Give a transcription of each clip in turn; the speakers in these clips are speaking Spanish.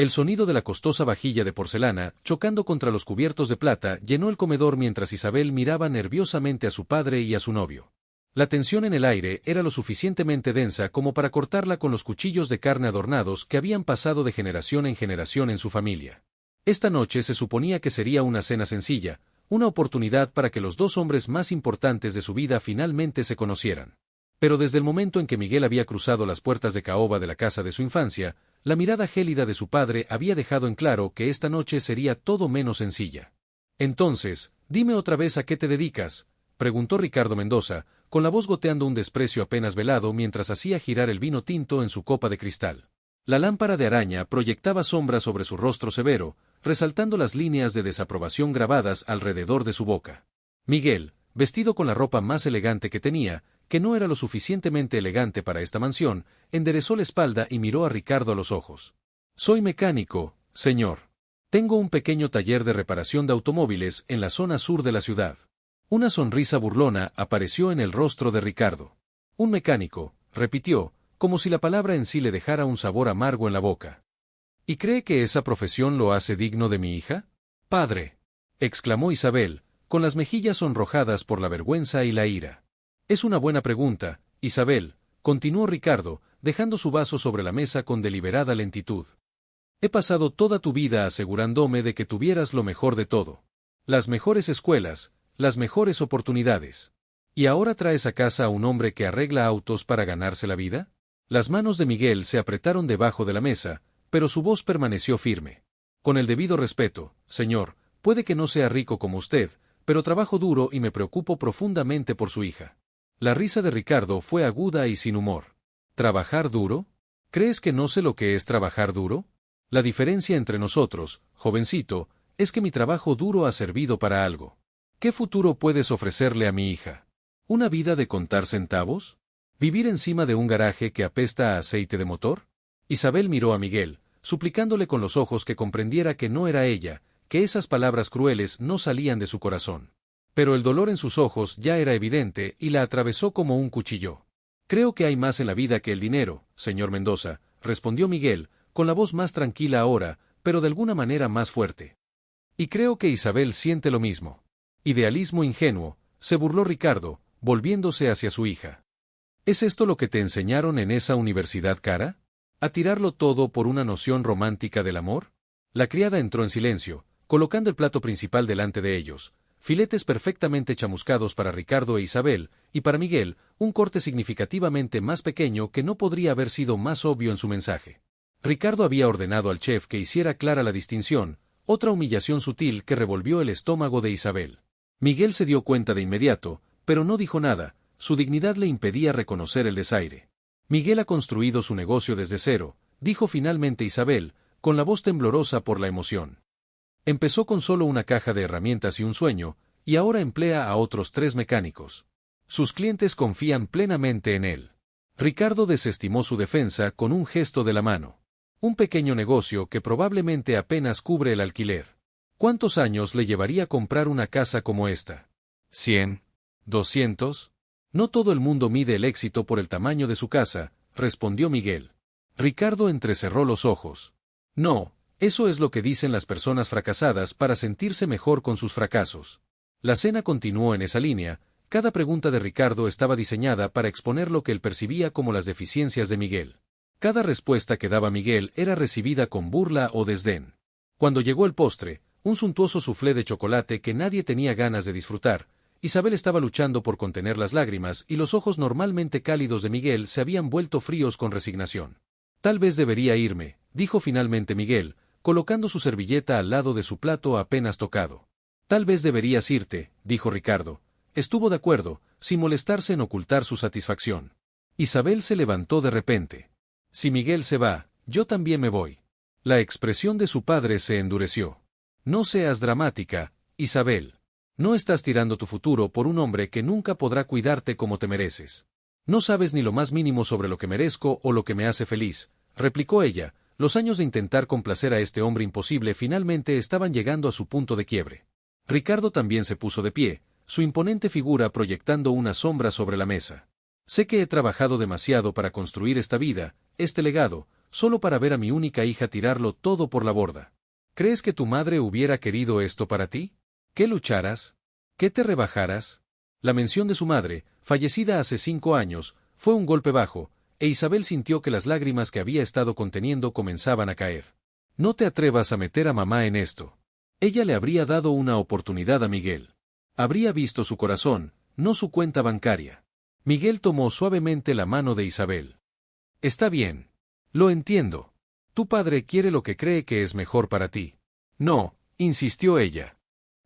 El sonido de la costosa vajilla de porcelana, chocando contra los cubiertos de plata, llenó el comedor mientras Isabel miraba nerviosamente a su padre y a su novio. La tensión en el aire era lo suficientemente densa como para cortarla con los cuchillos de carne adornados que habían pasado de generación en generación en su familia. Esta noche se suponía que sería una cena sencilla, una oportunidad para que los dos hombres más importantes de su vida finalmente se conocieran. Pero desde el momento en que Miguel había cruzado las puertas de caoba de la casa de su infancia, la mirada gélida de su padre había dejado en claro que esta noche sería todo menos sencilla. Entonces, dime otra vez a qué te dedicas, preguntó Ricardo Mendoza, con la voz goteando un desprecio apenas velado mientras hacía girar el vino tinto en su copa de cristal. La lámpara de araña proyectaba sombra sobre su rostro severo, resaltando las líneas de desaprobación grabadas alrededor de su boca. Miguel, vestido con la ropa más elegante que tenía, que no era lo suficientemente elegante para esta mansión, enderezó la espalda y miró a Ricardo a los ojos. Soy mecánico, señor. Tengo un pequeño taller de reparación de automóviles en la zona sur de la ciudad. Una sonrisa burlona apareció en el rostro de Ricardo. Un mecánico, repitió, como si la palabra en sí le dejara un sabor amargo en la boca. ¿Y cree que esa profesión lo hace digno de mi hija? Padre, exclamó Isabel, con las mejillas sonrojadas por la vergüenza y la ira. Es una buena pregunta, Isabel, continuó Ricardo, dejando su vaso sobre la mesa con deliberada lentitud. He pasado toda tu vida asegurándome de que tuvieras lo mejor de todo. Las mejores escuelas, las mejores oportunidades. ¿Y ahora traes a casa a un hombre que arregla autos para ganarse la vida? Las manos de Miguel se apretaron debajo de la mesa, pero su voz permaneció firme. Con el debido respeto, señor, puede que no sea rico como usted, pero trabajo duro y me preocupo profundamente por su hija. La risa de Ricardo fue aguda y sin humor. ¿Trabajar duro? ¿Crees que no sé lo que es trabajar duro? La diferencia entre nosotros, jovencito, es que mi trabajo duro ha servido para algo. ¿Qué futuro puedes ofrecerle a mi hija? ¿Una vida de contar centavos? ¿Vivir encima de un garaje que apesta a aceite de motor? Isabel miró a Miguel, suplicándole con los ojos que comprendiera que no era ella, que esas palabras crueles no salían de su corazón. Pero el dolor en sus ojos ya era evidente y la atravesó como un cuchillo. Creo que hay más en la vida que el dinero, señor Mendoza, respondió Miguel, con la voz más tranquila ahora, pero de alguna manera más fuerte. Y creo que Isabel siente lo mismo. Idealismo ingenuo, se burló Ricardo, volviéndose hacia su hija. ¿Es esto lo que te enseñaron en esa universidad cara? ¿A tirarlo todo por una noción romántica del amor? La criada entró en silencio, colocando el plato principal delante de ellos, filetes perfectamente chamuscados para Ricardo e Isabel, y para Miguel, un corte significativamente más pequeño que no podría haber sido más obvio en su mensaje. Ricardo había ordenado al chef que hiciera clara la distinción, otra humillación sutil que revolvió el estómago de Isabel. Miguel se dio cuenta de inmediato, pero no dijo nada, su dignidad le impedía reconocer el desaire. Miguel ha construido su negocio desde cero, dijo finalmente Isabel, con la voz temblorosa por la emoción. Empezó con solo una caja de herramientas y un sueño, y ahora emplea a otros 3 mecánicos. Sus clientes confían plenamente en él. Ricardo desestimó su defensa con un gesto de la mano. Un pequeño negocio que probablemente apenas cubre el alquiler. ¿Cuántos años le llevaría comprar una casa como esta? ¿100? ¿200? No todo el mundo mide el éxito por el tamaño de su casa, respondió Miguel. Ricardo entrecerró los ojos. No, eso es lo que dicen las personas fracasadas para sentirse mejor con sus fracasos. La cena continuó en esa línea, cada pregunta de Ricardo estaba diseñada para exponer lo que él percibía como las deficiencias de Miguel. Cada respuesta que daba Miguel era recibida con burla o desdén. Cuando llegó el postre, un suntuoso soufflé de chocolate que nadie tenía ganas de disfrutar, Isabel estaba luchando por contener las lágrimas y los ojos normalmente cálidos de Miguel se habían vuelto fríos con resignación. Tal vez debería irme, dijo finalmente Miguel, colocando su servilleta al lado de su plato apenas tocado. Tal vez deberías irte, dijo Ricardo. Estuvo de acuerdo, sin molestarse en ocultar su satisfacción. Isabel se levantó de repente. Si Miguel se va, yo también me voy. La expresión de su padre se endureció. No seas dramática, Isabel. No estás tirando tu futuro por un hombre que nunca podrá cuidarte como te mereces. No sabes ni lo más mínimo sobre lo que merezco o lo que me hace feliz, replicó ella. Los años de intentar complacer a este hombre imposible finalmente estaban llegando a su punto de quiebre. Ricardo también se puso de pie, su imponente figura proyectando una sombra sobre la mesa. Sé que he trabajado demasiado para construir esta vida, este legado, solo para ver a mi única hija tirarlo todo por la borda. ¿Crees que tu madre hubiera querido esto para ti? ¿Que lucharas? ¿Que te rebajaras? La mención de su madre, fallecida hace 5 años, fue un golpe bajo, e Isabel sintió que las lágrimas que había estado conteniendo comenzaban a caer. No te atrevas a meter a mamá en esto. Ella le habría dado una oportunidad a Miguel. Habría visto su corazón, no su cuenta bancaria. Miguel tomó suavemente la mano de Isabel. Está bien. Lo entiendo. Tu padre quiere lo que cree que es mejor para ti. No, insistió ella.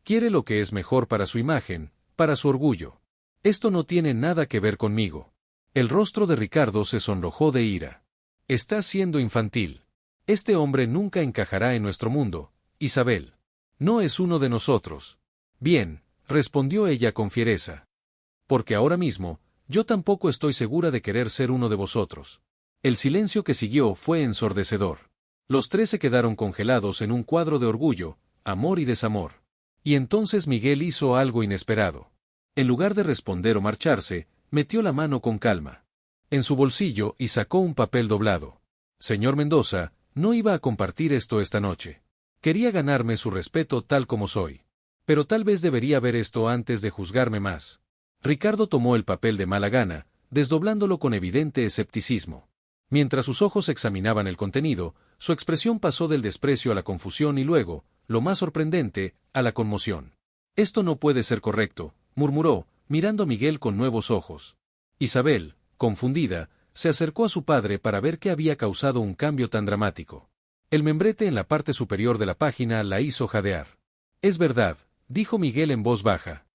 Quiere lo que es mejor para su imagen, para su orgullo. Esto no tiene nada que ver conmigo. El rostro de Ricardo se sonrojó de ira. Estás siendo infantil. Este hombre nunca encajará en nuestro mundo, Isabel. No es uno de nosotros. Bien, respondió ella con fiereza. Porque ahora mismo, yo tampoco estoy segura de querer ser uno de vosotros. El silencio que siguió fue ensordecedor. Los tres se quedaron congelados en un cuadro de orgullo, amor y desamor. Y entonces Miguel hizo algo inesperado. En lugar de responder o marcharse, metió la mano con calma en su bolsillo y sacó un papel doblado. Señor Mendoza, no iba a compartir esto esta noche. Quería ganarme su respeto tal como soy. Pero tal vez debería ver esto antes de juzgarme más. Ricardo tomó el papel de mala gana, desdoblándolo con evidente escepticismo. Mientras sus ojos examinaban el contenido, su expresión pasó del desprecio a la confusión y luego, lo más sorprendente, a la conmoción. Esto no puede ser correcto, murmuró, mirando a Miguel con nuevos ojos. Isabel, confundida, se acercó a su padre para ver qué había causado un cambio tan dramático. El membrete en la parte superior de la página la hizo jadear. Es verdad, dijo Miguel en voz baja.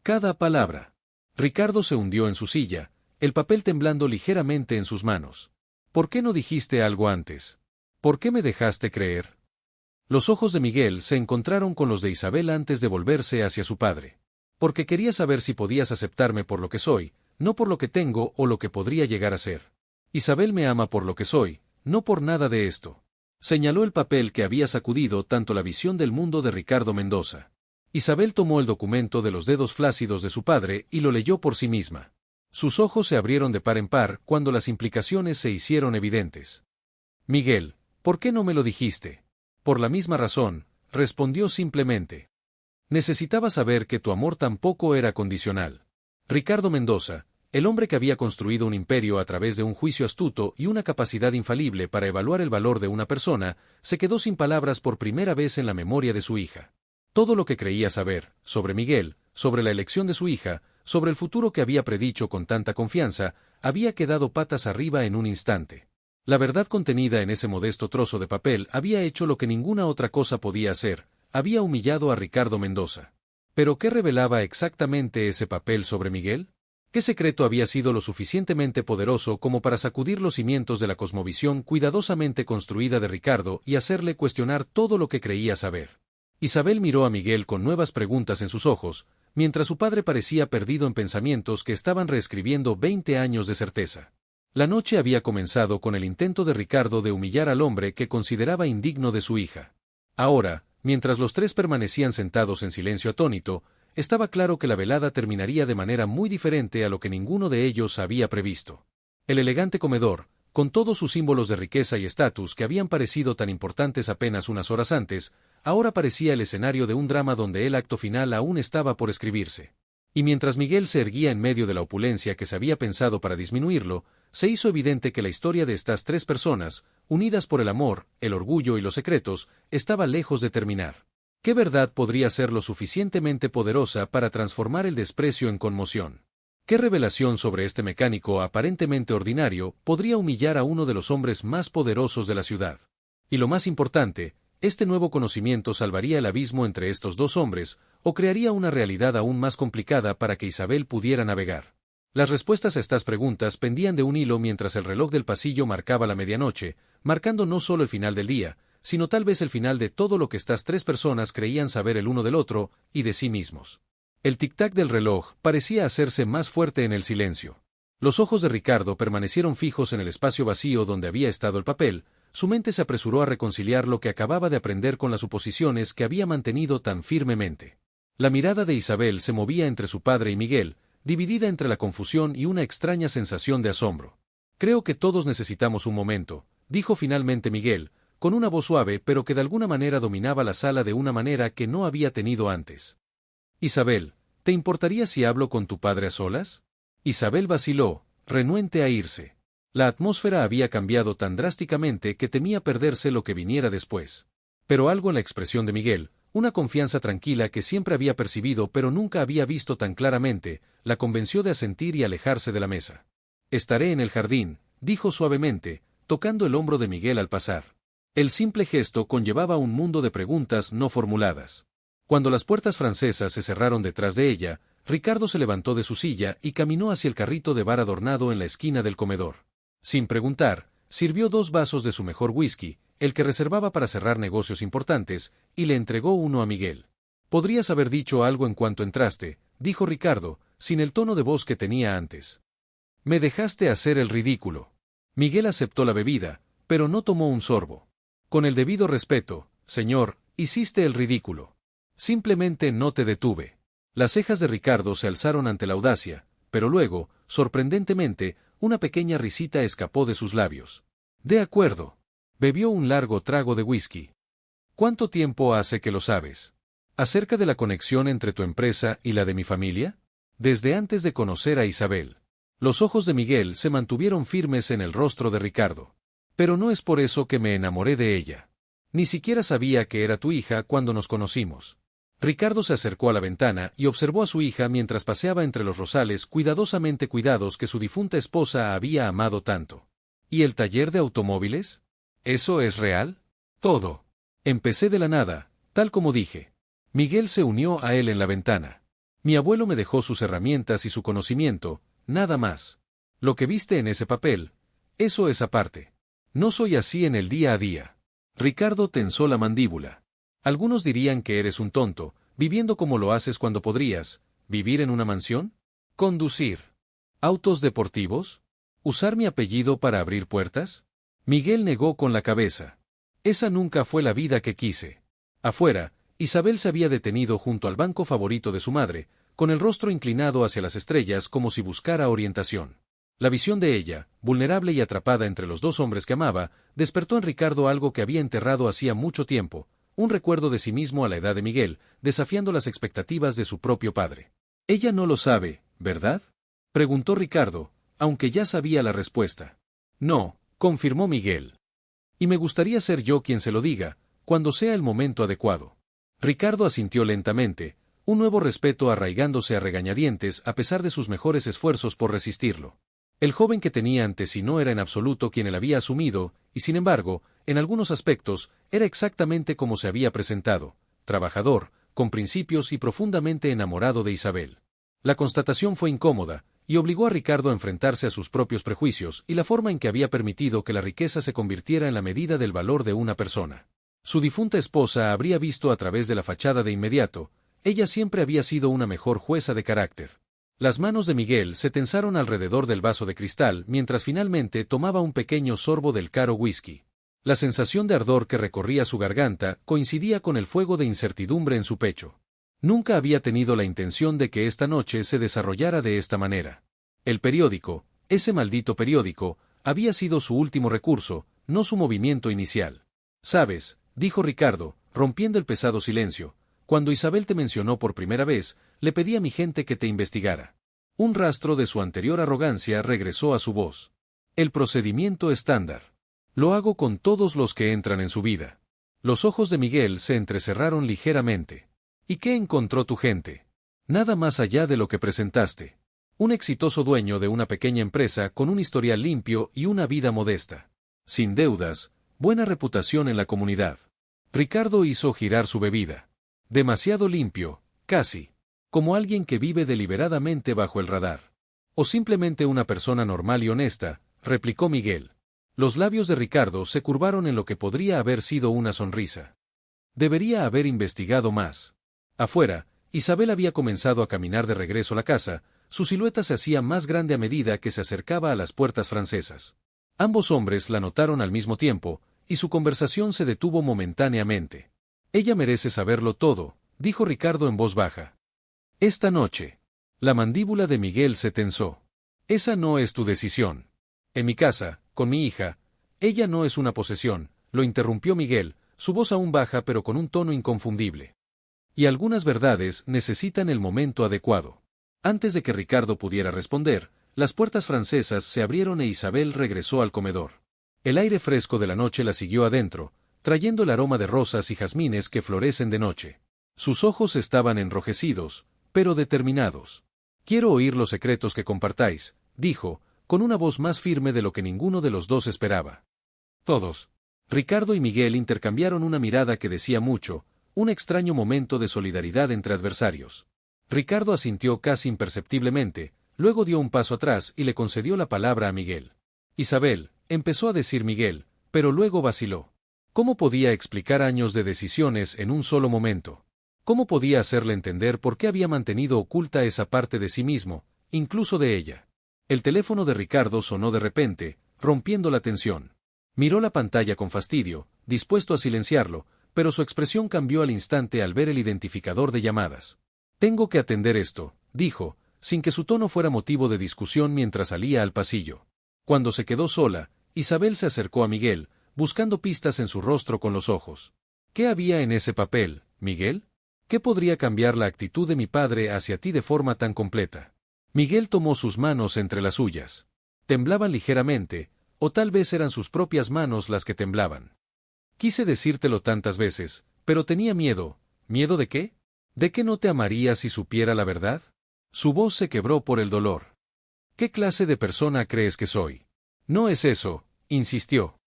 Cada palabra. Ricardo se hundió en su silla, el papel temblando ligeramente en sus manos. ¿Por qué no dijiste algo antes? ¿Por qué me dejaste creer? Los ojos de Miguel se encontraron con los de Isabel antes de volverse hacia su padre. Porque quería saber si podías aceptarme por lo que soy, no por lo que tengo o lo que podría llegar a ser. Isabel me ama por lo que soy, no por nada de esto. Señaló el papel que había sacudido tanto la visión del mundo de Ricardo Mendoza. Isabel tomó el documento de los dedos flácidos de su padre y lo leyó por sí misma. Sus ojos se abrieron de par en par cuando las implicaciones se hicieron evidentes. Miguel, ¿por qué no me lo dijiste? Por la misma razón, respondió simplemente. Necesitaba saber que tu amor tampoco era condicional. Ricardo Mendoza, el hombre que había construido un imperio a través de un juicio astuto y una capacidad infalible para evaluar el valor de una persona, se quedó sin palabras por primera vez en la memoria de su hija. Todo lo que creía saber, sobre Miguel, sobre la elección de su hija, sobre el futuro que había predicho con tanta confianza, había quedado patas arriba en un instante. La verdad contenida en ese modesto trozo de papel había hecho lo que ninguna otra cosa podía hacer, había humillado a Ricardo Mendoza. ¿Pero qué revelaba exactamente ese papel sobre Miguel? ¿Qué secreto había sido lo suficientemente poderoso como para sacudir los cimientos de la cosmovisión cuidadosamente construida de Ricardo y hacerle cuestionar todo lo que creía saber? Isabel miró a Miguel con nuevas preguntas en sus ojos, mientras su padre parecía perdido en pensamientos que estaban reescribiendo 20 años de certeza. La noche había comenzado con el intento de Ricardo de humillar al hombre que consideraba indigno de su hija. Ahora, mientras los tres permanecían sentados en silencio atónito, estaba claro que la velada terminaría de manera muy diferente a lo que ninguno de ellos había previsto. El elegante comedor, con todos sus símbolos de riqueza y estatus que habían parecido tan importantes apenas unas horas antes, ahora parecía el escenario de un drama donde el acto final aún estaba por escribirse. Y mientras Miguel se erguía en medio de la opulencia que se había pensado para disminuirlo, se hizo evidente que la historia de estas tres personas, unidas por el amor, el orgullo y los secretos, estaba lejos de terminar. ¿Qué verdad podría ser lo suficientemente poderosa para transformar el desprecio en conmoción? ¿Qué revelación sobre este mecánico aparentemente ordinario podría humillar a uno de los hombres más poderosos de la ciudad? Y lo más importante, ¿este nuevo conocimiento salvaría el abismo entre estos dos hombres, o crearía una realidad aún más complicada para que Isabel pudiera navegar? Las respuestas a estas preguntas pendían de un hilo mientras el reloj del pasillo marcaba la medianoche, marcando no solo el final del día, sino tal vez el final de todo lo que estas tres personas creían saber el uno del otro, y de sí mismos. El tic-tac del reloj parecía hacerse más fuerte en el silencio. Los ojos de Ricardo permanecieron fijos en el espacio vacío donde había estado el papel, su mente se apresuró a reconciliar lo que acababa de aprender con las suposiciones que había mantenido tan firmemente. La mirada de Isabel se movía entre su padre y Miguel, dividida entre la confusión y una extraña sensación de asombro. Creo que todos necesitamos un momento, dijo finalmente Miguel, con una voz suave pero que de alguna manera dominaba la sala de una manera que no había tenido antes. Isabel, ¿te importaría si hablo con tu padre a solas? Isabel vaciló, renuente a irse. La atmósfera había cambiado tan drásticamente que temía perderse lo que viniera después. Pero algo en la expresión de Miguel, una confianza tranquila que siempre había percibido pero nunca había visto tan claramente, la convenció de asentir y alejarse de la mesa. Estaré en el jardín, dijo suavemente, tocando el hombro de Miguel al pasar. El simple gesto conllevaba un mundo de preguntas no formuladas. Cuando las puertas francesas se cerraron detrás de ella, Ricardo se levantó de su silla y caminó hacia el carrito de bar adornado en la esquina del comedor. Sin preguntar, sirvió 2 vasos de su mejor whisky, el que reservaba para cerrar negocios importantes, y le entregó uno a Miguel. Podrías haber dicho algo en cuanto entraste, dijo Ricardo, sin el tono de voz que tenía antes. Me dejaste hacer el ridículo. Miguel aceptó la bebida, pero no tomó un sorbo. Con el debido respeto, señor, hiciste el ridículo. Simplemente no te detuve. Las cejas de Ricardo se alzaron ante la audacia, pero luego, sorprendentemente, una pequeña risita escapó de sus labios. De acuerdo. Bebió un largo trago de whisky. ¿Cuánto tiempo hace que lo sabes? ¿Acerca de la conexión entre tu empresa y la de mi familia? Desde antes de conocer a Isabel. Los ojos de Miguel se mantuvieron firmes en el rostro de Ricardo. Pero no es por eso que me enamoré de ella. Ni siquiera sabía que era tu hija cuando nos conocimos. Ricardo se acercó a la ventana y observó a su hija mientras paseaba entre los rosales cuidadosamente cuidados que su difunta esposa había amado tanto. ¿Y el taller de automóviles? ¿Eso es real? Todo. Empecé de la nada, tal como dije. Miguel se unió a él en la ventana. Mi abuelo me dejó sus herramientas y su conocimiento, nada más. Lo que viste en ese papel, eso es aparte. No soy así en el día a día. Ricardo tensó la mandíbula. Algunos dirían que eres un tonto, viviendo como lo haces cuando podrías, ¿vivir en una mansión? ¿Conducir autos deportivos? ¿Usar mi apellido para abrir puertas? Miguel negó con la cabeza. Esa nunca fue la vida que quise. Afuera, Isabel se había detenido junto al banco favorito de su madre, con el rostro inclinado hacia las estrellas como si buscara orientación. La visión de ella, vulnerable y atrapada entre los 2 hombres que amaba, despertó en Ricardo algo que había enterrado hacía mucho tiempo, un recuerdo de sí mismo a la edad de Miguel, desafiando las expectativas de su propio padre. Ella no lo sabe, ¿verdad? Preguntó Ricardo, aunque ya sabía la respuesta. No, confirmó Miguel. Y me gustaría ser yo quien se lo diga, cuando sea el momento adecuado. Ricardo asintió lentamente, un nuevo respeto arraigándose a regañadientes a pesar de sus mejores esfuerzos por resistirlo. El joven que tenía ante sí no era en absoluto quien él había asumido, y sin embargo, en algunos aspectos, era exactamente como se había presentado, trabajador, con principios y profundamente enamorado de Isabel. La constatación fue incómoda, y obligó a Ricardo a enfrentarse a sus propios prejuicios y la forma en que había permitido que la riqueza se convirtiera en la medida del valor de una persona. Su difunta esposa habría visto a través de la fachada de inmediato, ella siempre había sido una mejor jueza de carácter. Las manos de Miguel se tensaron alrededor del vaso de cristal mientras finalmente tomaba un pequeño sorbo del caro whisky. La sensación de ardor que recorría su garganta coincidía con el fuego de incertidumbre en su pecho. Nunca había tenido la intención de que esta noche se desarrollara de esta manera. El periódico, ese maldito periódico, había sido su último recurso, no su movimiento inicial. «Sabes», dijo Ricardo, rompiendo el pesado silencio, «cuando Isabel te mencionó por primera vez, le pedí a mi gente que te investigara». Un rastro de su anterior arrogancia regresó a su voz. «El procedimiento estándar. Lo hago con todos los que entran en su vida». Los ojos de Miguel se entrecerraron ligeramente. «¿Y qué encontró tu gente?» «Nada más allá de lo que presentaste. Un exitoso dueño de una pequeña empresa con un historial limpio y una vida modesta. Sin deudas, buena reputación en la comunidad». Ricardo hizo girar su bebida. «Demasiado limpio, casi. Como alguien que vive deliberadamente bajo el radar. O simplemente una persona normal y honesta», replicó Miguel. Los labios de Ricardo se curvaron en lo que podría haber sido una sonrisa. Debería haber investigado más. Afuera, Isabel había comenzado a caminar de regreso a la casa, su silueta se hacía más grande a medida que se acercaba a las puertas francesas. Ambos hombres la notaron al mismo tiempo, y su conversación se detuvo momentáneamente. «Ella merece saberlo todo», dijo Ricardo en voz baja. «Esta noche». La mandíbula de Miguel se tensó. «Esa no es tu decisión. En mi casa, con mi hija, Ella no es una posesión, lo interrumpió Miguel, su voz aún baja pero con un tono inconfundible. Y algunas verdades necesitan el momento adecuado. Antes de que Ricardo pudiera responder, las puertas francesas se abrieron e Isabel regresó al comedor. El aire fresco de la noche la siguió adentro, trayendo el aroma de rosas y jazmines que florecen de noche. Sus ojos estaban enrojecidos, pero determinados. Quiero oír los secretos que compartáis, dijo, con una voz más firme de lo que ninguno de los dos esperaba. Todos. Ricardo y Miguel intercambiaron una mirada que decía mucho, un extraño momento de solidaridad entre adversarios. Ricardo asintió casi imperceptiblemente, luego dio un paso atrás y le concedió la palabra a Miguel. Isabel, empezó a decir Miguel, pero luego vaciló. ¿Cómo podía explicar años de decisiones en un solo momento? ¿Cómo podía hacerle entender por qué había mantenido oculta esa parte de sí mismo, incluso de ella? El teléfono de Ricardo sonó de repente, rompiendo la tensión. Miró la pantalla con fastidio, dispuesto a silenciarlo, pero su expresión cambió al instante al ver el identificador de llamadas. Tengo que atender esto, dijo, sin que su tono fuera motivo de discusión mientras salía al pasillo. Cuando se quedó sola, Isabel se acercó a Miguel, buscando pistas en su rostro con los ojos. ¿Qué había en ese papel, Miguel? ¿Qué podría cambiar la actitud de mi padre hacia ti de forma tan completa? Miguel tomó sus manos entre las suyas. Temblaban ligeramente, o tal vez eran sus propias manos las que temblaban. Quise decírtelo tantas veces, pero tenía miedo. ¿Miedo de qué? ¿De que no te amaría si supiera la verdad? Su voz se quebró por el dolor. ¿Qué clase de persona crees que soy? No es eso, insistió.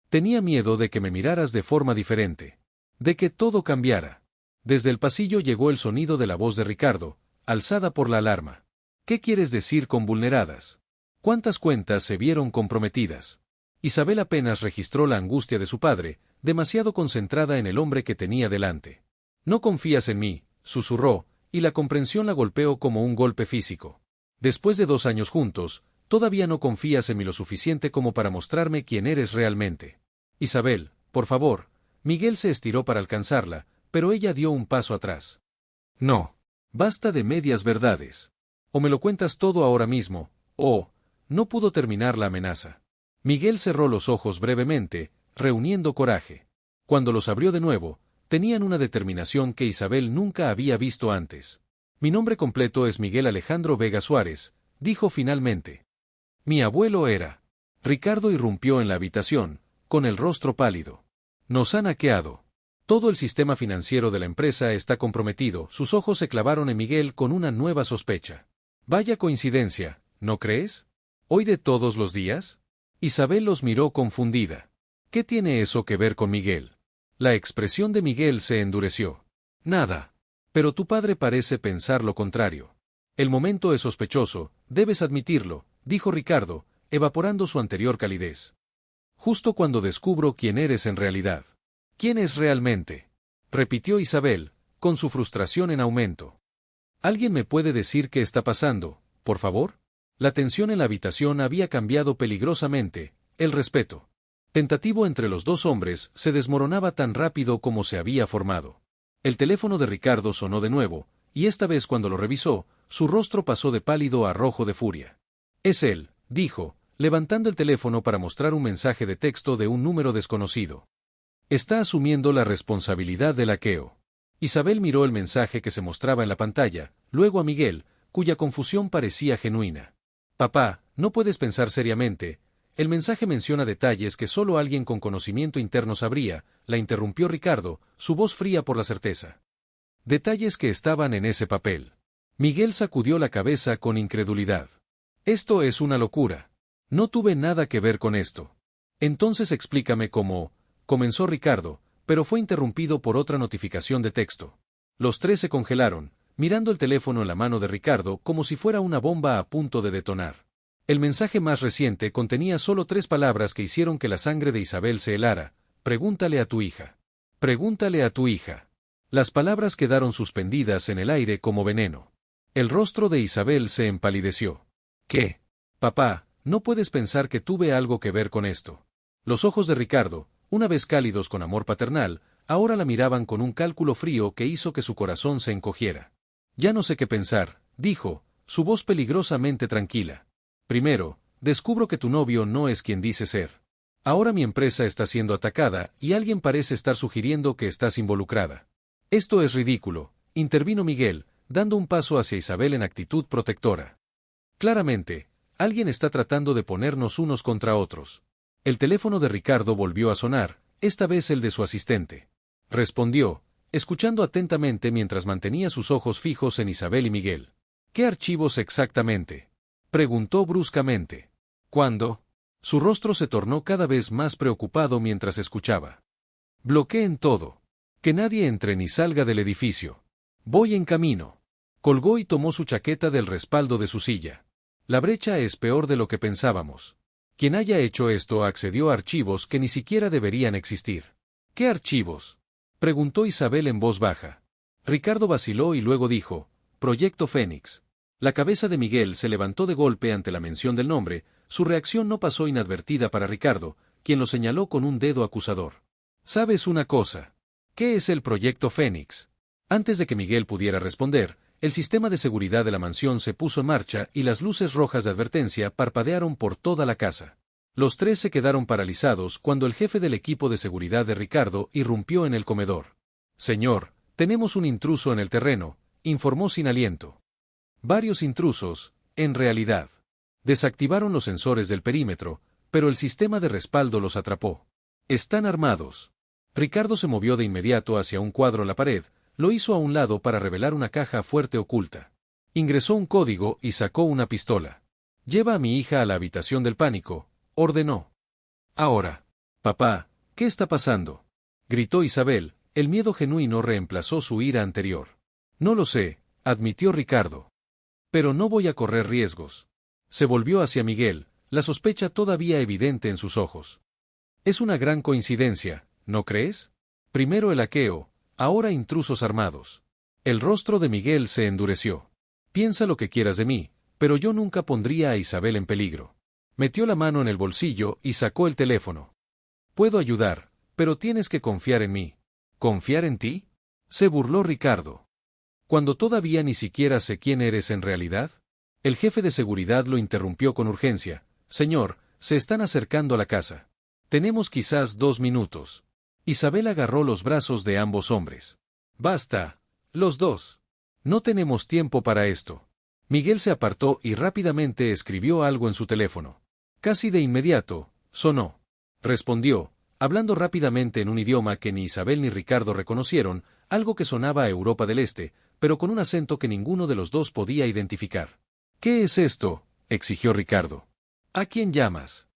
Tenía miedo de que me miraras de forma diferente. De que todo cambiara. Desde el pasillo llegó el sonido de la voz de Ricardo, alzada por la alarma. ¿Qué quieres decir con vulneradas? ¿Cuántas cuentas se vieron comprometidas? Isabel apenas registró la angustia de su padre, demasiado concentrada en el hombre que tenía delante. No confías en mí, susurró, y la comprensión la golpeó como un golpe físico. Después de 2 años juntos, todavía no confías en mí lo suficiente como para mostrarme quién eres realmente. Isabel, por favor. Miguel se estiró para alcanzarla, pero ella dio un paso atrás. No. Basta de medias verdades. O me lo cuentas todo ahora mismo, o... No pudo terminar la amenaza. Miguel cerró los ojos brevemente, reuniendo coraje. Cuando los abrió de nuevo, tenían una determinación que Isabel nunca había visto antes. Mi nombre completo es Miguel Alejandro Vega Suárez, dijo finalmente. Mi abuelo era. Ricardo irrumpió en la habitación, con el rostro pálido. Nos han hackeado. Todo el sistema financiero de la empresa está comprometido. Sus ojos se clavaron en Miguel con una nueva sospecha. Vaya coincidencia, ¿no crees? ¿Hoy de todos los días? Isabel los miró confundida. ¿Qué tiene eso que ver con Miguel? La expresión de Miguel se endureció. Nada. Pero tu padre parece pensar lo contrario. El momento es sospechoso, debes admitirlo, dijo Ricardo, evaporando su anterior calidez. Justo cuando descubro quién eres en realidad. ¿Quién es realmente? Repitió Isabel, con su frustración en aumento. ¿Alguien me puede decir qué está pasando, por favor? La tensión en la habitación había cambiado peligrosamente, el respeto tentativo entre los dos hombres se desmoronaba tan rápido como se había formado. El teléfono de Ricardo sonó de nuevo, y esta vez cuando lo revisó, su rostro pasó de pálido a rojo de furia. Es él, dijo, levantando el teléfono para mostrar un mensaje de texto de un número desconocido. Está asumiendo la responsabilidad del hackeo. Isabel miró el mensaje que se mostraba en la pantalla, luego a Miguel, cuya confusión parecía genuina. Papá, no puedes pensar seriamente. El mensaje menciona detalles que solo alguien con conocimiento interno sabría, la interrumpió Ricardo, su voz fría por la certeza. Detalles que estaban en ese papel. Miguel sacudió la cabeza con incredulidad. Esto es una locura. No tuve nada que ver con esto. Entonces explícame cómo, comenzó Ricardo, pero fue interrumpido por otra notificación de texto. Los tres se congelaron, mirando el teléfono en la mano de Ricardo como si fuera una bomba a punto de detonar. El mensaje más reciente contenía solo 3 palabras que hicieron que la sangre de Isabel se helara. Pregúntale a tu hija. Pregúntale a tu hija. Las palabras quedaron suspendidas en el aire como veneno. El rostro de Isabel se empalideció. ¿Qué? Papá, no puedes pensar que tuve algo que ver con esto. Los ojos de Ricardo, una vez cálidos con amor paternal, ahora la miraban con un cálculo frío que hizo que su corazón se encogiera. Ya no sé qué pensar, dijo, su voz peligrosamente tranquila. Primero, descubro que tu novio no es quien dice ser. Ahora mi empresa está siendo atacada y alguien parece estar sugiriendo que estás involucrada. Esto es ridículo, intervino Miguel, dando un paso hacia Isabel en actitud protectora. Claramente, alguien está tratando de ponernos unos contra otros. El teléfono de Ricardo volvió a sonar, esta vez el de su asistente. Respondió, escuchando atentamente mientras mantenía sus ojos fijos en Isabel y Miguel. ¿Qué archivos exactamente?, preguntó bruscamente. ¿Cuándo? Su rostro se tornó cada vez más preocupado mientras escuchaba. Bloqueen todo. Que nadie entre ni salga del edificio. Voy en camino. Colgó y tomó su chaqueta del respaldo de su silla. La brecha es peor de lo que pensábamos. Quien haya hecho esto accedió a archivos que ni siquiera deberían existir. ¿Qué archivos?, preguntó Isabel en voz baja. Ricardo vaciló y luego dijo, Proyecto Fénix. La cabeza de Miguel se levantó de golpe ante la mención del nombre, su reacción no pasó inadvertida para Ricardo, quien lo señaló con un dedo acusador. ¿Sabes una cosa? ¿Qué es el Proyecto Fénix? Antes de que Miguel pudiera responder, el sistema de seguridad de la mansión se puso en marcha y las luces rojas de advertencia parpadearon por toda la casa. Los tres se quedaron paralizados cuando el jefe del equipo de seguridad de Ricardo irrumpió en el comedor. Señor, tenemos un intruso en el terreno, informó sin aliento. Varios intrusos, en realidad. Desactivaron los sensores del perímetro, pero el sistema de respaldo los atrapó. Están armados. Ricardo se movió de inmediato hacia un cuadro en la pared, lo hizo a un lado para revelar una caja fuerte oculta. Ingresó un código y sacó una pistola. Lleva a mi hija a la habitación del pánico, ordenó. Ahora. Papá, ¿qué está pasando?, gritó Isabel, el miedo genuino reemplazó su ira anterior. No lo sé, admitió Ricardo. Pero no voy a correr riesgos. Se volvió hacia Miguel, la sospecha todavía evidente en sus ojos. Es una gran coincidencia, ¿no crees? Primero el hackeo, ahora intrusos armados. El rostro de Miguel se endureció. Piensa lo que quieras de mí, pero yo nunca pondría a Isabel en peligro. Metió la mano en el bolsillo y sacó el teléfono. Puedo ayudar, pero tienes que confiar en mí. ¿Confiar en ti?, se burló Ricardo. ¿Cuando todavía ni siquiera sé quién eres en realidad? El jefe de seguridad lo interrumpió con urgencia. Señor, se están acercando a la casa. Tenemos quizás 2 minutos. Isabel agarró los brazos de ambos hombres. Basta, los dos. No tenemos tiempo para esto. Miguel se apartó y rápidamente escribió algo en su teléfono. Casi de inmediato, sonó. Respondió, hablando rápidamente en un idioma que ni Isabel ni Ricardo reconocieron, algo que sonaba a Europa del Este, pero con un acento que ninguno de los dos podía identificar. ¿Qué es esto?, exigió Ricardo. ¿A quién llamas?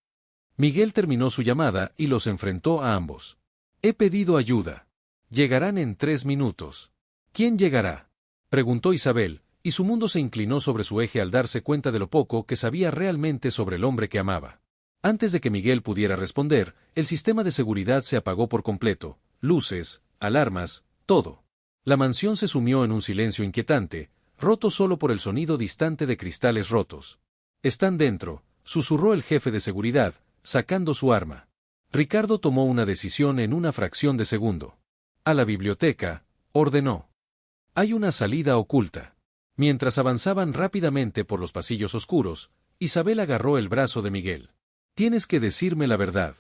Miguel terminó su llamada y los enfrentó a ambos. He pedido ayuda. Llegarán en 3 minutos. ¿Quién llegará?, preguntó Isabel, y su mundo se inclinó sobre su eje al darse cuenta de lo poco que sabía realmente sobre el hombre que amaba. Antes de que Miguel pudiera responder, el sistema de seguridad se apagó por completo, luces, alarmas, todo. La mansión se sumió en un silencio inquietante, roto solo por el sonido distante de cristales rotos. Están dentro, susurró el jefe de seguridad, sacando su arma. Ricardo tomó una decisión en una fracción de segundo. A la biblioteca, ordenó. Hay una salida oculta. Mientras avanzaban rápidamente por los pasillos oscuros, Isabel agarró el brazo de Miguel. Tienes que decirme la verdad.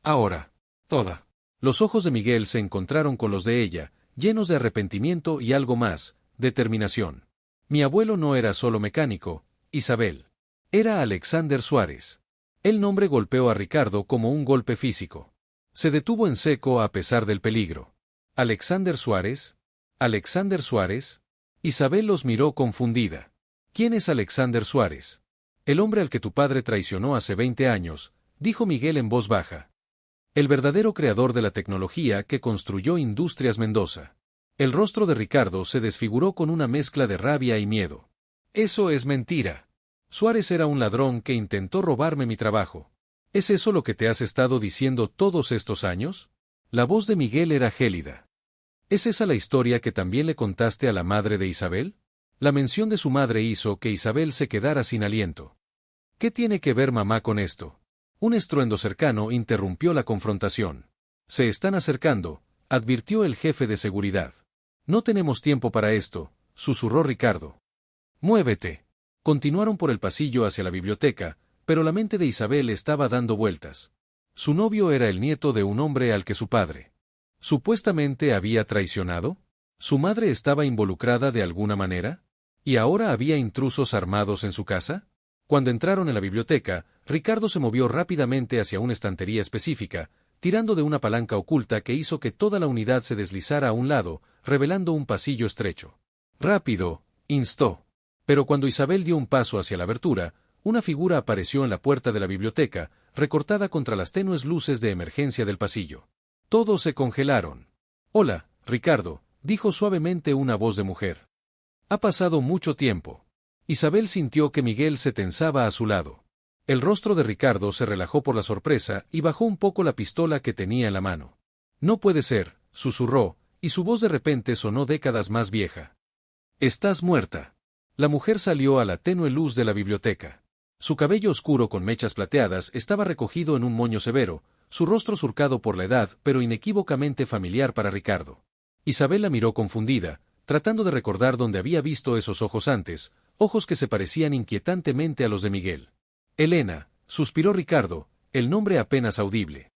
Ahora. Toda. Los ojos de Miguel se encontraron con los de ella, llenos de arrepentimiento y algo más, determinación. Mi abuelo no era solo mecánico, Isabel. Era Alexander Suárez. El nombre golpeó a Ricardo como un golpe físico. Se detuvo en seco a pesar del peligro. ¿Alexander Suárez? ¿Alexander Suárez? Isabel los miró confundida. ¿Quién es Alexander Suárez? El hombre al que tu padre traicionó hace 20 años, dijo Miguel en voz baja. El verdadero creador de la tecnología que construyó Industrias Mendoza. El rostro de Ricardo se desfiguró con una mezcla de rabia y miedo. Eso es mentira. Suárez era un ladrón que intentó robarme mi trabajo. ¿Es eso lo que te has estado diciendo todos estos años? La voz de Miguel era gélida. ¿Es esa la historia que también le contaste a la madre de Isabel? La mención de su madre hizo que Isabel se quedara sin aliento. ¿Qué tiene que ver mamá con esto? Un estruendo cercano interrumpió la confrontación. Se están acercando, advirtió el jefe de seguridad. No tenemos tiempo para esto, susurró Ricardo. Muévete. Continuaron por el pasillo hacia la biblioteca, pero la mente de Isabel estaba dando vueltas. Su novio era el nieto de un hombre al que su padre supuestamente había traicionado. ¿Su madre estaba involucrada de alguna manera? ¿Y ahora había intrusos armados en su casa? Cuando entraron en la biblioteca, Ricardo se movió rápidamente hacia una estantería específica, tirando de una palanca oculta que hizo que toda la unidad se deslizara a un lado, revelando un pasillo estrecho. «Rápido», instó. Pero cuando Isabel dio un paso hacia la abertura, una figura apareció en la puerta de la biblioteca, recortada contra las tenues luces de emergencia del pasillo. Todos se congelaron. «Hola, Ricardo», dijo suavemente una voz de mujer. «Ha pasado mucho tiempo». Isabel sintió que Miguel se tensaba a su lado. El rostro de Ricardo se relajó por la sorpresa y bajó un poco la pistola que tenía en la mano. «No puede ser», susurró, y su voz de repente sonó décadas más vieja. «Estás muerta». La mujer salió a la tenue luz de la biblioteca. Su cabello oscuro con mechas plateadas estaba recogido en un moño severo, su rostro surcado por la edad pero inequívocamente familiar para Ricardo. Isabel la miró confundida, tratando de recordar dónde había visto esos ojos antes, ojos que se parecían inquietantemente a los de Miguel. «Elena», suspiró Ricardo, el nombre apenas audible.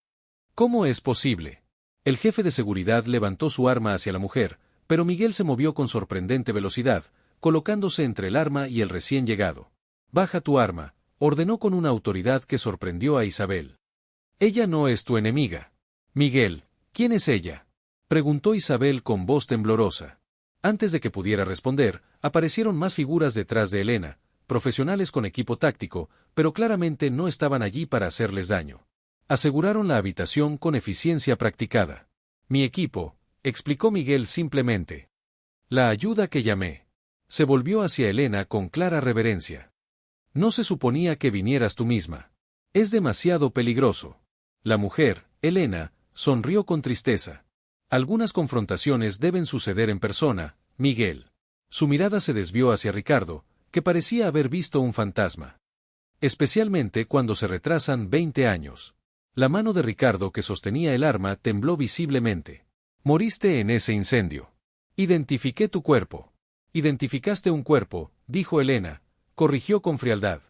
«¿Cómo es posible?». El jefe de seguridad levantó su arma hacia la mujer, pero Miguel se movió con sorprendente velocidad, colocándose entre el arma y el recién llegado. «Baja tu arma», ordenó con una autoridad que sorprendió a Isabel. «Ella no es tu enemiga». «Miguel, ¿quién es ella?», preguntó Isabel con voz temblorosa. Antes de que pudiera responder, aparecieron más figuras detrás de Elena, profesionales con equipo táctico, pero claramente no estaban allí para hacerles daño. Aseguraron la habitación con eficiencia practicada. «Mi equipo», explicó Miguel simplemente. «La ayuda que llamé». Se volvió hacia Elena con clara reverencia. «No se suponía que vinieras tú misma. Es demasiado peligroso». La mujer, Elena, sonrió con tristeza. «Algunas confrontaciones deben suceder en persona, Miguel». Su mirada se desvió hacia Ricardo, que parecía haber visto un fantasma. Especialmente cuando se retrasan 20 años. La mano de Ricardo que sostenía el arma tembló visiblemente. «Moriste en ese incendio». «Identifiqué tu cuerpo». «Identificaste un cuerpo», dijo Elena, corrigió con frialdad.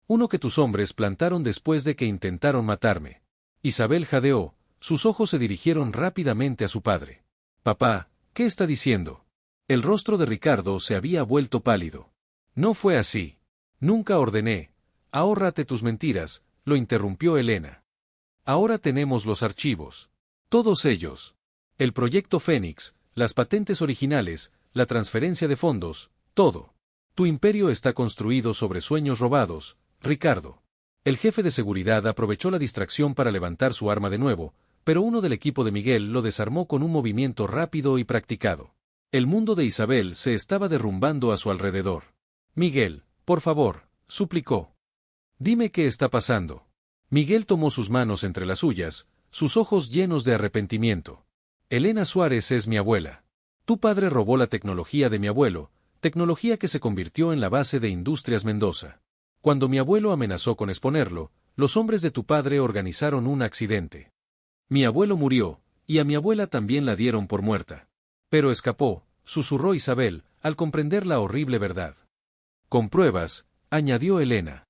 «Uno que tus hombres plantaron después de que intentaron matarme». Isabel jadeó, sus ojos se dirigieron rápidamente a su padre. «Papá, ¿qué está diciendo?». El rostro de Ricardo se había vuelto pálido. «No fue así. Nunca ordené». «Ahórrate tus mentiras», lo interrumpió Elena. «Ahora tenemos los archivos. Todos ellos. El proyecto Fénix, las patentes originales, la transferencia de fondos, todo. Tu imperio está construido sobre sueños robados, Ricardo». El jefe de seguridad aprovechó la distracción para levantar su arma de nuevo, pero uno del equipo de Miguel lo desarmó con un movimiento rápido y practicado. El mundo de Isabel se estaba derrumbando a su alrededor. «Miguel, por favor», suplicó. «Dime qué está pasando». Miguel tomó sus manos entre las suyas, sus ojos llenos de arrepentimiento. «Elena Suárez es mi abuela. Tu padre robó la tecnología de mi abuelo, tecnología que se convirtió en la base de Industrias Mendoza. Cuando mi abuelo amenazó con exponerlo, los hombres de tu padre organizaron un accidente. Mi abuelo murió, y a mi abuela también la dieron por muerta. Pero escapó», susurró Isabel, al comprender la horrible verdad. «Con pruebas», añadió Elena.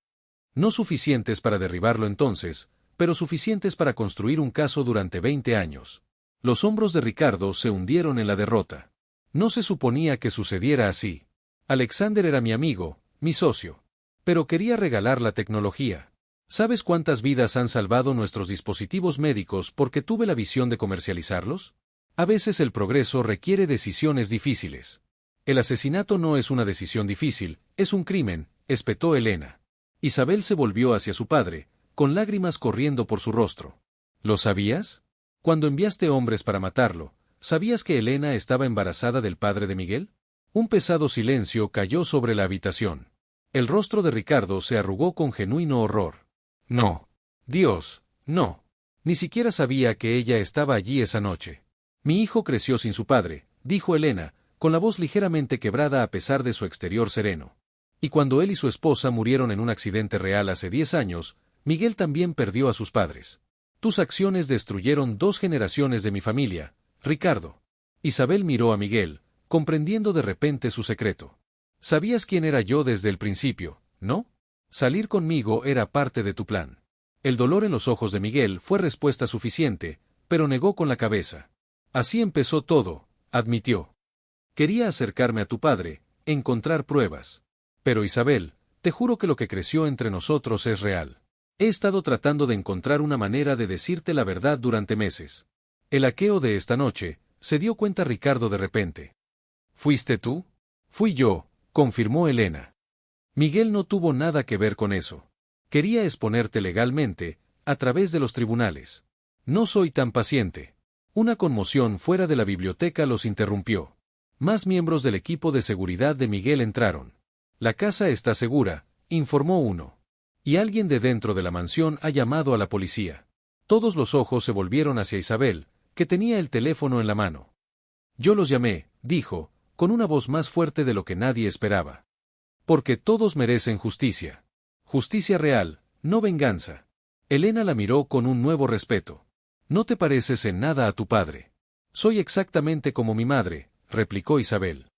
«No suficientes para derribarlo entonces, pero suficientes para construir un caso durante 20 años». Los hombros de Ricardo se hundieron en la derrota. No se suponía que sucediera así. Alexander era mi amigo, mi socio. Pero quería regalar la tecnología. ¿Sabes cuántas vidas han salvado nuestros dispositivos médicos porque tuve la visión de comercializarlos? A veces el progreso requiere decisiones difíciles. El asesinato no es una decisión difícil, es un crimen, espetó Elena. Isabel se volvió hacia su padre, con lágrimas corriendo por su rostro. ¿Lo sabías? Cuando enviaste hombres para matarlo, ¿sabías que Elena estaba embarazada del padre de Miguel? Un pesado silencio cayó sobre la habitación. El rostro de Ricardo se arrugó con genuino horror. «No. Dios, no. Ni siquiera sabía que ella estaba allí esa noche». «Mi hijo creció sin su padre», dijo Elena, con la voz ligeramente quebrada a pesar de su exterior sereno. «Y cuando él y su esposa murieron en un accidente real hace 10 años, Miguel también perdió a sus padres. Tus acciones destruyeron 2 generaciones de mi familia, Ricardo». Isabel miró a Miguel, comprendiendo de repente su secreto. «Sabías quién era yo desde el principio, ¿no? Salir conmigo era parte de tu plan». El dolor en los ojos de Miguel fue respuesta suficiente, pero negó con la cabeza. Así empezó todo, admitió. Quería acercarme a tu padre, encontrar pruebas. Pero Isabel, te juro que lo que creció entre nosotros es real. He estado tratando de encontrar una manera de decirte la verdad durante meses. El hackeo de esta noche, se dio cuenta Ricardo de repente. ¿Fuiste tú? Fui yo, confirmó Elena. Miguel no tuvo nada que ver con eso. Quería exponerte legalmente, a través de los tribunales. No soy tan paciente. Una conmoción fuera de la biblioteca los interrumpió. Más miembros del equipo de seguridad de Miguel entraron. La casa está segura, informó uno. Y alguien de dentro de la mansión ha llamado a la policía. Todos los ojos se volvieron hacia Isabel, que tenía el teléfono en la mano. Yo los llamé, dijo, con una voz más fuerte de lo que nadie esperaba. Porque todos merecen justicia. Justicia real, no venganza. Elena la miró con un nuevo respeto. No te pareces en nada a tu padre. Soy exactamente como mi madre, replicó Isabel.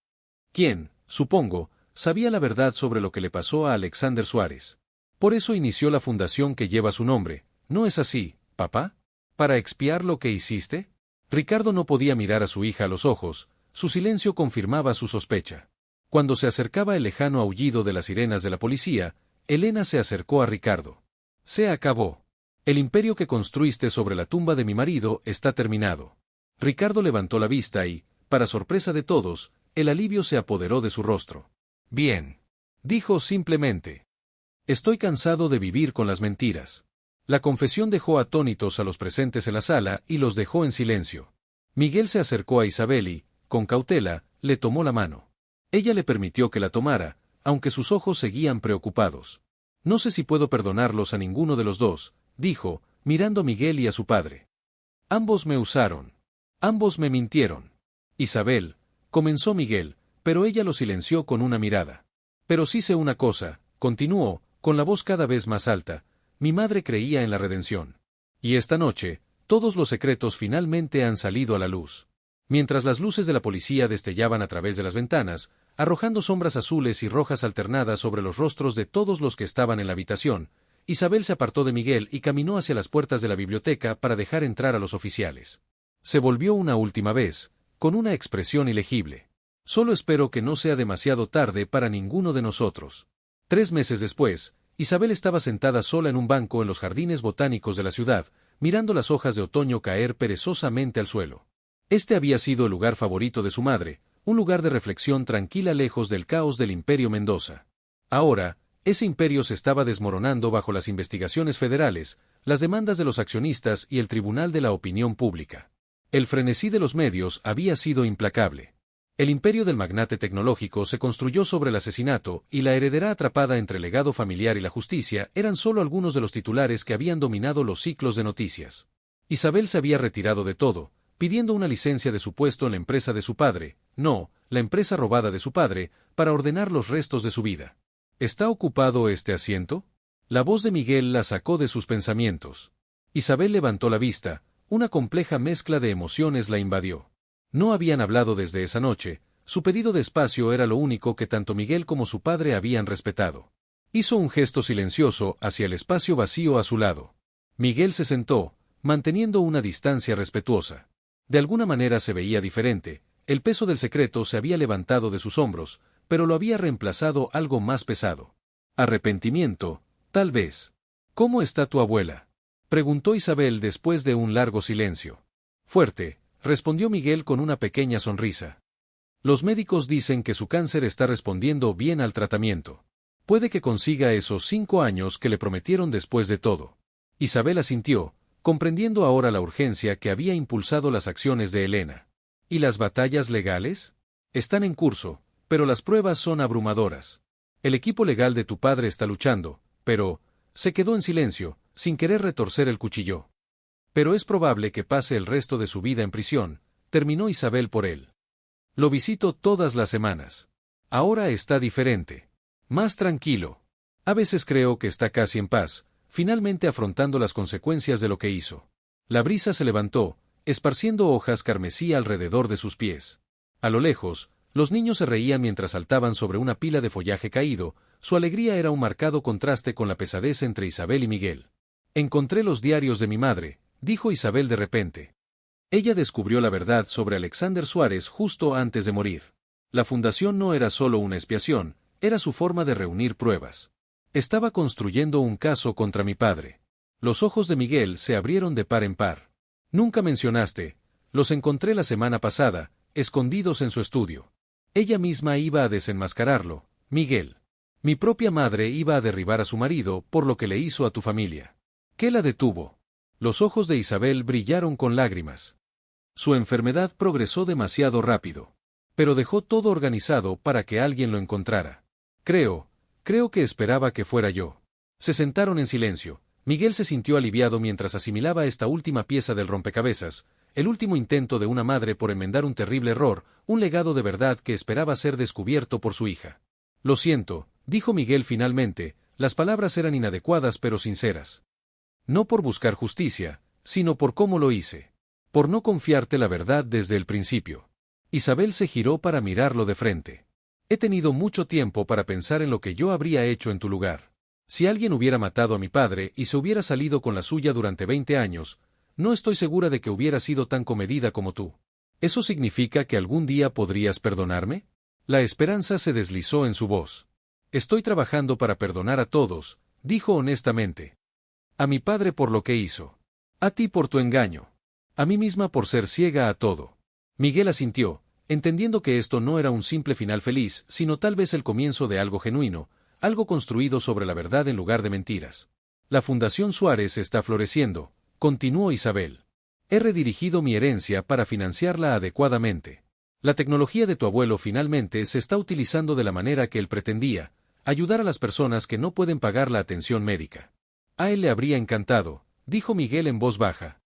¿Quién, supongo, sabía la verdad sobre lo que le pasó a Alexander Suárez? Por eso inició la fundación que lleva su nombre, ¿no es así, papá? ¿Para expiar lo que hiciste? Ricardo no podía mirar a su hija a los ojos, su silencio confirmaba su sospecha. Cuando se acercaba el lejano aullido de las sirenas de la policía, Elena se acercó a Ricardo. Se acabó. El imperio que construiste sobre la tumba de mi marido está terminado. Ricardo levantó la vista y, para sorpresa de todos, el alivio se apoderó de su rostro. Bien. Dijo simplemente. Estoy cansado de vivir con las mentiras. La confesión dejó atónitos a los presentes en la sala y los dejó en silencio. Miguel se acercó a Isabel y, con cautela, le tomó la mano. Ella le permitió que la tomara, aunque sus ojos seguían preocupados. No sé si puedo perdonarlos a ninguno de los dos, dijo, mirando a Miguel y a su padre. Ambos me usaron. Ambos me mintieron. Isabel, comenzó Miguel, pero ella lo silenció con una mirada. Pero sí sé una cosa, continuó, con la voz cada vez más alta, mi madre creía en la redención. Y esta noche, todos los secretos finalmente han salido a la luz. Mientras las luces de la policía destellaban a través de las ventanas, arrojando sombras azules y rojas alternadas sobre los rostros de todos los que estaban en la habitación, Isabel se apartó de Miguel y caminó hacia las puertas de la biblioteca para dejar entrar a los oficiales. Se volvió una última vez, con una expresión ilegible. Solo espero que no sea demasiado tarde para ninguno de nosotros. 3 meses después, Isabel estaba sentada sola en un banco en los jardines botánicos de la ciudad, mirando las hojas de otoño caer perezosamente al suelo. Este había sido el lugar favorito de su madre, un lugar de reflexión tranquila lejos del caos del Imperio Mendoza. Ahora, ese imperio se estaba desmoronando bajo las investigaciones federales, las demandas de los accionistas y el Tribunal de la Opinión Pública. El frenesí de los medios había sido implacable. El imperio del magnate tecnológico se construyó sobre el asesinato y la heredera atrapada entre el legado familiar y la justicia eran solo algunos de los titulares que habían dominado los ciclos de noticias. Isabel se había retirado de todo, pidiendo una licencia de su puesto en la empresa de su padre, no, la empresa robada de su padre, para ordenar los restos de su vida. ¿Está ocupado este asiento? La voz de Miguel la sacó de sus pensamientos. Isabel levantó la vista, una compleja mezcla de emociones la invadió. No habían hablado desde esa noche, su pedido de espacio era lo único que tanto Miguel como su padre habían respetado. Hizo un gesto silencioso hacia el espacio vacío a su lado. Miguel se sentó, manteniendo una distancia respetuosa. De alguna manera se veía diferente, el peso del secreto se había levantado de sus hombros, pero lo había reemplazado algo más pesado. Arrepentimiento, tal vez. ¿Cómo está tu abuela?, preguntó Isabel después de un largo silencio. Fuerte, respondió Miguel con una pequeña sonrisa. Los médicos dicen que su cáncer está respondiendo bien al tratamiento. Puede que consiga esos 5 años que le prometieron después de todo. Isabel asintió, comprendiendo ahora la urgencia que había impulsado las acciones de Elena. ¿Y las batallas legales? Están en curso, pero las pruebas son abrumadoras. El equipo legal de tu padre está luchando, pero se quedó en silencio, sin querer retorcer el cuchillo. Pero es probable que pase el resto de su vida en prisión, terminó Isabel por él. Lo visito todas las semanas. Ahora está diferente. Más tranquilo. A veces creo que está casi en paz, finalmente afrontando las consecuencias de lo que hizo. La brisa se levantó, esparciendo hojas carmesí alrededor de sus pies. A lo lejos, los niños se reían mientras saltaban sobre una pila de follaje caído, su alegría era un marcado contraste con la pesadez entre Isabel y Miguel. Encontré los diarios de mi madre, dijo Isabel de repente. Ella descubrió la verdad sobre Alexander Suárez justo antes de morir. La fundación no era solo una expiación, era su forma de reunir pruebas. Estaba construyendo un caso contra mi padre. Los ojos de Miguel se abrieron de par en par. Nunca mencionaste, los encontré la semana pasada, escondidos en su estudio. Ella misma iba a desenmascararlo, Miguel. Mi propia madre iba a derribar a su marido por lo que le hizo a tu familia. ¿Qué la detuvo? Los ojos de Isabel brillaron con lágrimas. Su enfermedad progresó demasiado rápido. Pero dejó todo organizado para que alguien lo encontrara. Creo que esperaba que fuera yo. Se sentaron en silencio. Miguel se sintió aliviado mientras asimilaba esta última pieza del rompecabezas, el último intento de una madre por enmendar un terrible error, un legado de verdad que esperaba ser descubierto por su hija. Lo siento, dijo Miguel finalmente, las palabras eran inadecuadas pero sinceras. No por buscar justicia, sino por cómo lo hice. Por no confiarte la verdad desde el principio. Isabel se giró para mirarlo de frente. He tenido mucho tiempo para pensar en lo que yo habría hecho en tu lugar. Si alguien hubiera matado a mi padre y se hubiera salido con la suya durante 20 años, no estoy segura de que hubiera sido tan comedida como tú. ¿Eso significa que algún día podrías perdonarme? La esperanza se deslizó en su voz. Estoy trabajando para perdonar a todos, dijo honestamente. A mi padre por lo que hizo. A ti por tu engaño. A mí misma por ser ciega a todo. Miguel asintió, entendiendo que esto no era un simple final feliz, sino tal vez el comienzo de algo genuino, algo construido sobre la verdad en lugar de mentiras. La Fundación Suárez está floreciendo, continuó Isabel. He redirigido mi herencia para financiarla adecuadamente. La tecnología de tu abuelo finalmente se está utilizando de la manera que él pretendía, ayudar a las personas que no pueden pagar la atención médica. A él le habría encantado, dijo Miguel en voz baja.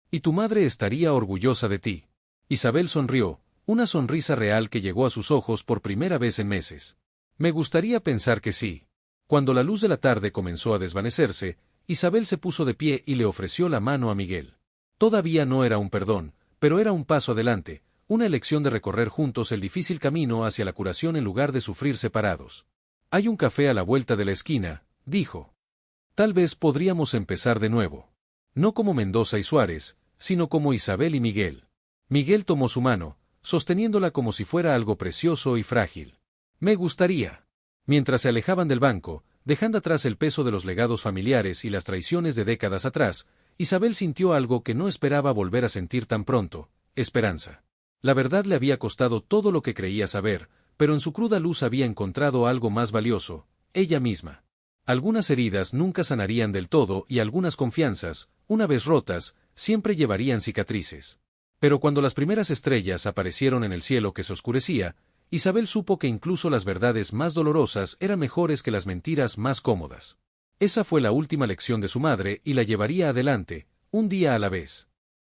Y tu madre estaría orgullosa de ti. Isabel sonrió, una sonrisa real que llegó a sus ojos por primera vez en meses. Me gustaría pensar que sí. Cuando la luz de la tarde comenzó a desvanecerse, Isabel se puso de pie y le ofreció la mano a Miguel. Todavía no era un perdón, pero era un paso adelante, una elección de recorrer juntos el difícil camino hacia la curación en lugar de sufrir separados. Hay un café a la vuelta de la esquina, dijo. Tal vez podríamos empezar de nuevo. No como Mendoza y Suárez, sino como Isabel y Miguel. Miguel tomó su mano, sosteniéndola como si fuera algo precioso y frágil. Me gustaría. Mientras se alejaban del banco, dejando atrás el peso de los legados familiares y las traiciones de décadas atrás, Isabel sintió algo que no esperaba volver a sentir tan pronto, esperanza. La verdad le había costado todo lo que creía saber, pero en su cruda luz había encontrado algo más valioso, ella misma. Algunas heridas nunca sanarían del todo y algunas confianzas, una vez rotas, siempre llevarían cicatrices. Pero cuando las primeras estrellas aparecieron en el cielo que se oscurecía, Isabel supo que incluso las verdades más dolorosas eran mejores que las mentiras más cómodas. Esa fue la última lección de su madre y la llevaría adelante, un día a la vez.